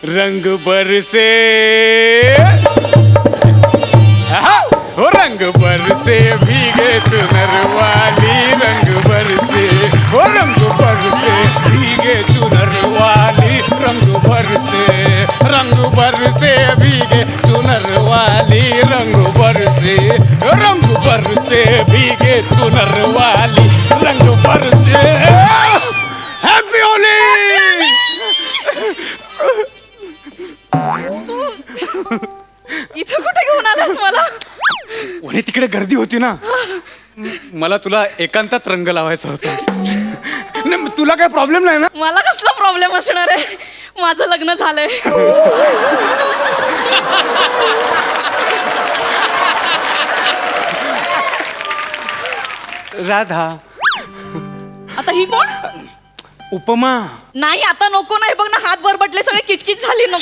रंग बरसे हो रंग बरसे भीगे चुनर वाली रंग बरसे हो रंग बरसे भीगे चुनर वाली रंग बरसे भीगे चुनर वाली रंग बरसे भीगे चुनर वाली रंग बरसे हैप्पी होली. इथं कुठे घेऊन आलास मला? वने तिकडे गर्दी होती ना, मला तुला एकांतात रंग लावायचा होता. नाही, तुला काही प्रॉब्लेम नाही ना? मला कसला प्रॉब्लेम असणार आहे, माझं लग्न झालंय. राधा. आता ही कोण? उपमा. नाही आता नको नाही, बघ ना हात बरबटले सगळे, किचकिच झाली. नको.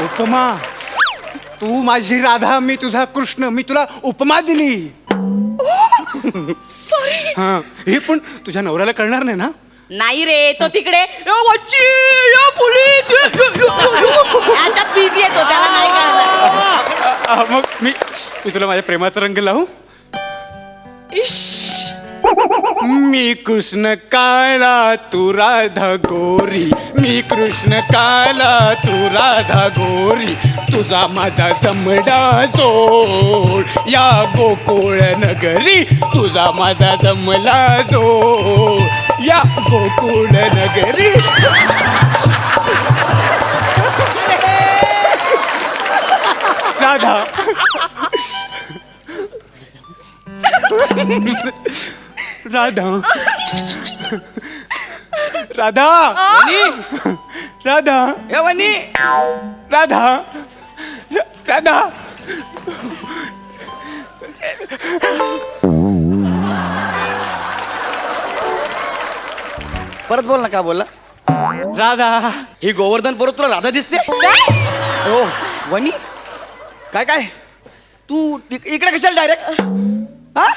उपमा, तू माझी राधा, मी तुझा कृष्ण, मी तुला उपमा दिली. सॉरी. हा, हे पण तुझ्या नवऱ्याला कळणार नाही ना? नाही रे, तो तिकडे याच्यात बिझी येतो, त्याला नाही कळणार. मग मी तुला माझ्या प्रेमाचा रंग लावू. मी कृष्ण काला तू राधा गोरी, मी कृष्ण काला तू राधा गोरी, तुझा माझा समडा जोड या गोकुळ नगरी, तुझा माझा जमला जोड या गोकुळ नगरी. राधा. राधा. राधा. राधा. वनी राधा. राधा. परत बोल ना, का बोलला? राधा. ही गोवर्धन परत तुला राधा दिसते? हो वनी, काय काय तू इकडे कशाला डायरेक्ट? हा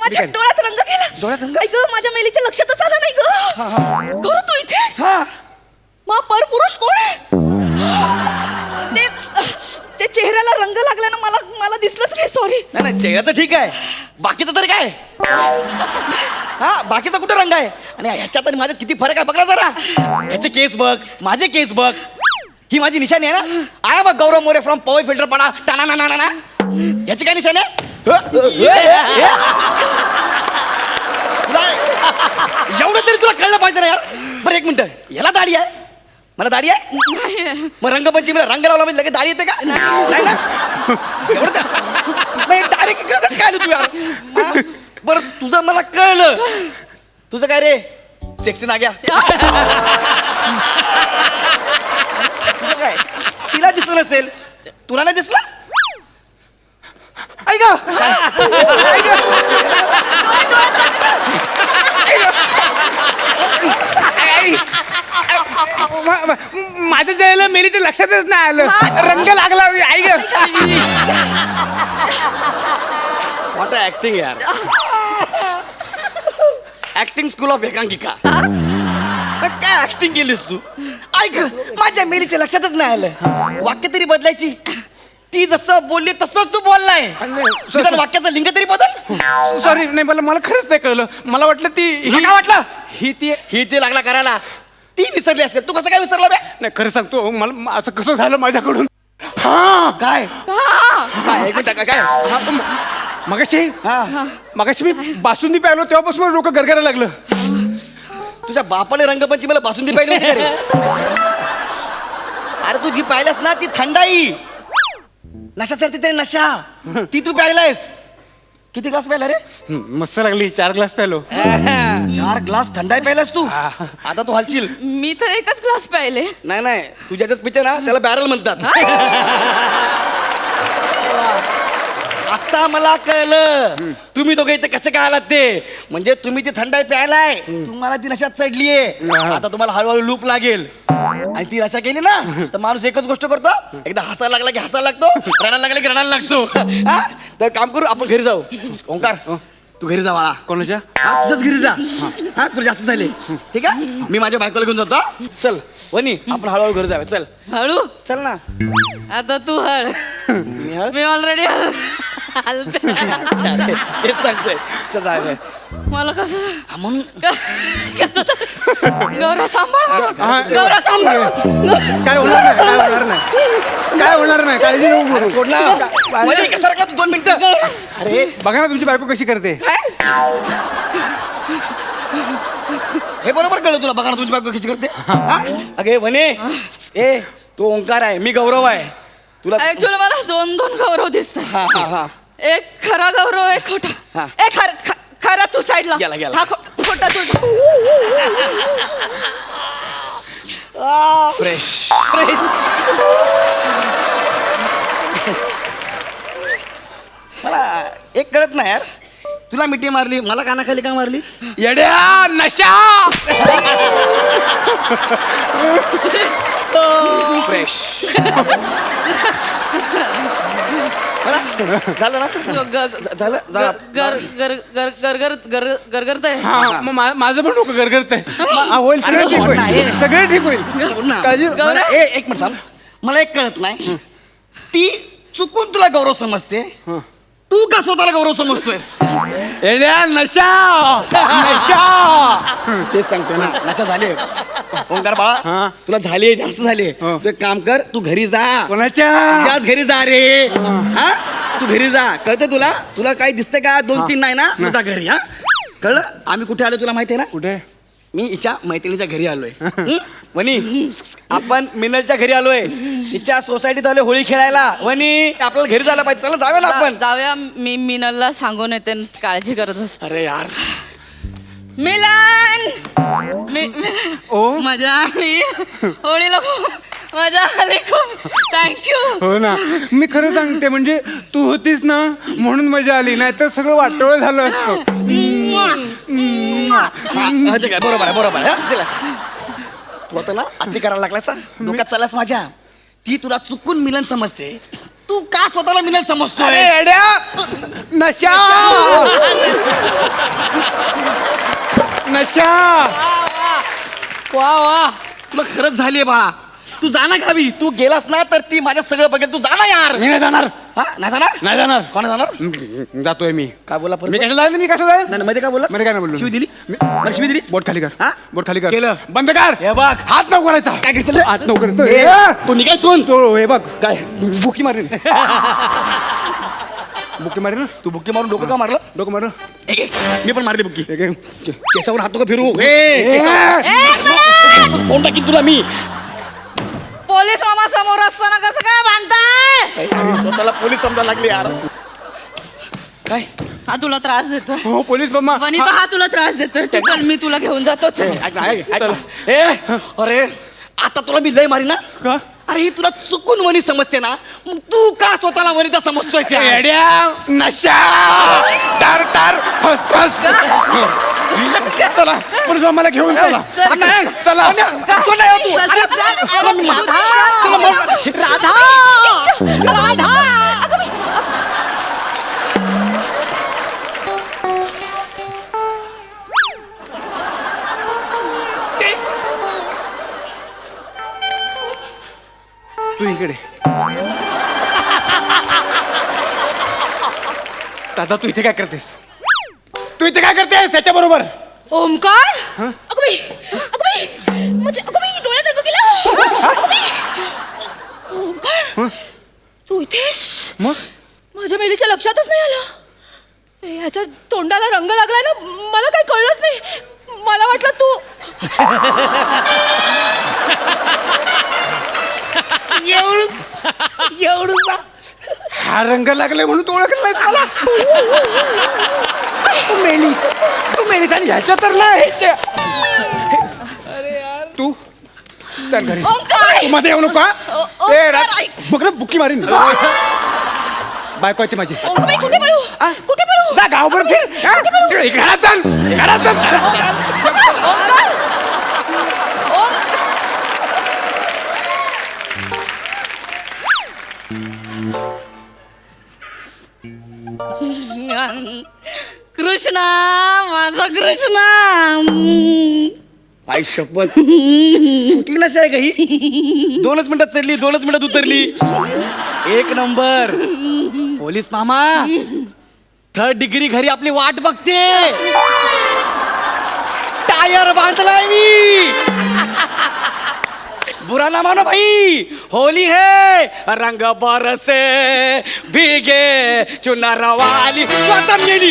माझ्या डोळ्यात रंग गेला. डोळ्यात रंग? ऐक, माझ्या मेलीच्या लक्षातच आलं नाही ग. करू तू इथेच? हा मग परपुरुष कोण आहे? ते चेहऱ्याला रंग लागला ना, मला दिसलंच नाही. सॉरी. नाही चेहऱ्याचं ठीक आहे, बाकीचं तरी काय? हा बाकीचा कुठं रंग आहे? आणि ह्याच्यात आणि माझ्यात किती फरक आहे बघ ना जरा. ह्याचे केस बघ, माझे केस बघ, ही माझी निशाणी आहे ना. आय बघ गौरव मोरे फ्रॉम पॉवर फिल्टर पडा टाना ना ना ना. ह्याची काय निशाणी आहे? एवढं तरी तुला कळलं पाहिजे ना यार. बरं एक मिनिट, ह्याला दाढी आहे, मला दाढी आहे. मग रंगपंचमीला रंग लावला म्हणजे लगेच दाढी येते का? नाही ना. एवढं डायरेक्ट इकडे कसं काय आलं तू यार? बरं तुझं मला कळलं. तुझं काय रे सेक्सी नाग्या? तुझं काय तिला दिसलं नसेल, तुला नाही दिसलं? ऐक माझं जायला मेली तर लक्षातच नाही आलं, रंग लागला. ऐक व्हॉट ऍक्टिंग यार. ऍक्टिंग स्कूल ऑफ एकांकिका. काय ऍक्टिंग केलीस तू? ऐक, माझ्या मेलीच्या लक्षातच नाही आलं. वाक्य तरी बदलायची. ती जसं बोलली तसंच तू बोललाय. निदान वाक्याचं लिंग तरी बदल. सॉरी. नाही, मला खरंच नाही कळलं. मला वाटलं तुला काय वाटलं? ही ती लागला करायला. ती विसरली असेल, तू कसं काय विसरला बे? नाही, खरं सांगतो, मला असं कसं झालं माझ्याकडून. हा काय काय काय मगाशी मी बासुंदी प्यायलो तेव्हापासून मला डोकं गरगरायला लागलं. तुझ्या बापाने रंगपंचमीला बासुंदी पाहिली होती का रे? अरे तू जी पाहिलास ना ती थंडाई, नशा चढते ते नशा, ती तू प्यायलायस. किती ग्लास प्यायला रे? मस्त लागली. 4 ग्लास प्यायलो. 4 ग्लास थंडाई प्यायलास तू. आता तू हलशील. मी तर एकच ग्लास प्यायले. नाही तू ज्याच्यात पिते ना त्याला बॅरल म्हणतात. आत्ता आता मला कळलं तुम्ही दोघे इथे कसे काय आलात ते. म्हणजे तुम्ही ती थंडाई प्यायलाय, तुम्हाला ती नशात चढलीये. आता तुम्हाला हळूहळू लूप लागेल आणि ती नशा केली ना तर माणूस एकच गोष्ट करतो, एकदा हसायला लागला की हसायला लागतो, रडायला लागला की रडायला लागतो. हा? तर काम करू, आपण घरी जाऊ. ओंकार तू घरी जा बाळा. कोणाच्या? हा, तुझ्याच घरी जा. हा, तुला जास्त झाले. ठीक आहे, मी माझ्या बायकोला घेऊन जातो. हा? चल वनी, आपण हळूहळू घरी जाऊया. चल हळू चल ना. आता तू हळ. मी हळ मी ऑलरेडी तेच सांगतोय. चल जाऊया. मला कसं हा, म्हणून गौरव सांभाळ हा. गौरव सांभाळ. काय होणार नाही, काय होणार नाही, काय होणार नाही, काळजी नको करू. सोड ना. वनी, कसा राखला तू 2 मिनिटं? अरे बघा ना तुमची बायको कशी करते. काय हे बरोबर कळलं तुला. बघा ना तुझी बायको कशी करते. हा? अगे वने, ए तो ओंकार आहे, मी गौरव आहे. तुला ऍक्च्युअली मला 2 गौरव दिसत. हा हा हा एक खरा गौरव, एक हा. खोटा. एक खरा तू साईडला. गेला, गेला. हा खोटा तू. फ्रेश. मला एक कळत नाही यार, तुला मिठी मारली, मला कानाखाली का मारली? येड्या नशा. फ्रेश. झालं ना? झालं झालं. गरगरतंय. हा, मग माझं पण डोकं गरगरतंय. होईल, सगळं ठीक सोड ना, हे. होईल, सगळं ठीक होईल. सोड ना. काळजी. मला एक मिनिट थांब. मला एक कळत नाही, ती चुकून तुला गौरव समजते, तू का स्वतःला गौरव समजतोयस? येड्या नशा. नशा. तेच सांगतोय ना, नशा झाले. ओंकार हा. बाळा, तुला झाले, जास्त झाले. हा. तू एक काम कर, तू घरी जा. कोणाच्या? त्याच घरी जा रे. हा, तू घरी जा. कळतं तुला? तुला काही दिसतंय का? 2-3 नाही ना? तू जा घरी. हा, कळलं? आम्ही कुठे आलो तुला माहिती आहे ना? कुठे? मी हिच्या मैत्रिणीच्या घरी आलोय. वनी, आपण मिनलच्या घरी आलोय. हिच्या सोसायटीत आलोय होळी खेळायला. वनी, आपल्याला घरी जायला पाहिजे. चला जाऊया ना आपण. जाऊया. मी मिनलला सांगून येते, काळजी करत असते. अरे यार, मिलन. ओ. मजा आली होळीला, खूप मजा आली. खूप थँक्यू. हो ना, मी खरं सांगते, म्हणजे तू होतीस ना म्हणून मजा आली, नाहीतर सगळं वाटोळ झालं असतं. बरोबर आहे, बरोबर आहे. हा, चला. तू आता ना अति करायला लागलास. डोक्यात चाललास माझ्या. ती तुला चुकून मिलन समजते, तू का स्वतःला मिलन समजतोय? अरे येड्या नशा. नशा. वा वा, तुला खरंच झालीये बाळा. तू जा ना गावी. तू गेलास ना तर ती माझ्या सगळं बघेल. तू जा ना यार. मी नाही जाणार. हा, नाही जाणार? नाही जाणार. कोण जाणार? जातोय मी. काय बोला परत? मी कशाला जाईल? मी कशाला जाईल? नाही, मध्ये काय बोलला? मध्ये काय नाही बोललो. शिवी दिली? बरं, शिवी दिली? बोट खाली कर. हा? बोट खाली कर. केलं. बंद कर. हे बघ. हात नको करायचा. काय करशील? हात नको ए, करायचा. तू निघायतून. तो हे बघ काय? बुकी मारेन. बुकी मारेन. तू बुक्की मारून डोकं का मारलं? डोकं मार. एक एक. मी पण मारली बुक्की. एक एक. केसावर हात नको फिरू. ए, कोण टाकीन तुला मी? पोलीस मामा समोर असताना कसं काय भांडताय? स्वतःला पोलीस समजायला लागले यार. काय? हा तुला त्रास देतोय. हो पोलीस मामा. वनिता, हा तुला त्रास देतोय. तू चल, मी तुला घेऊन जातो. चल. ऐक ना, ऐक ना. ए, अरे आता तुला मी लय मारी ना. का? अरे ही तुला चुकून वनी समजते ना, मग तू का स्वतःला वनिता समजतोय? येड्या नशा. टार टार फस फस. चला पोलीस मामाला घेऊन चला. चल. चला. सोड ना तू. चल, अरे, चल. चल, मी मार- चल, मग- राधा. तू इकडे. दादा तू इथे काय करतेस? तू इथे काय करतेस याच्या बरोबर? ओमकार. अगं बाई, म्हणजे अगं बाई, डोळ्यात रंग गेला. अगं बाई. ओमकार, तू इथेस? मग माझ्या मेलीच्या लक्षातच नाही आलं. ह्याच्या तोंडाला रंग लागलाय ना, मला काही कळलंच नाही. मला वाटलं तू एवढं हा रंग लागलाय म्हणून तू ओळखलं नाहीस मला? तू मेलीस आणि ह्याच्या तर नाही. तू चल घरी. ओंकार. तू मध्ये येऊ नका. ओंकार, ऐक. बघ ना बुकी मारीन. बायको आहे ती माझी. अगं बाई, कुठे पळू? आ? कुठे पळू? जा गावभर फिर हा? घरात चल घरात चल. ओंकार! कृष्णा, माझा कृष्णा. आई शपथ कुठली नशा आहे का ही? 2च मिनिटात चढली, 2च मिनिटात उतरली. एक नंबर. पोलीस मामा 3rd डिग्री घरी आपली वाट बघते. टायर बांधलाय मी. बुरा ना मानो भाई, होली है रंग बरसे भीगे चुनर वाली. तू आता मेली.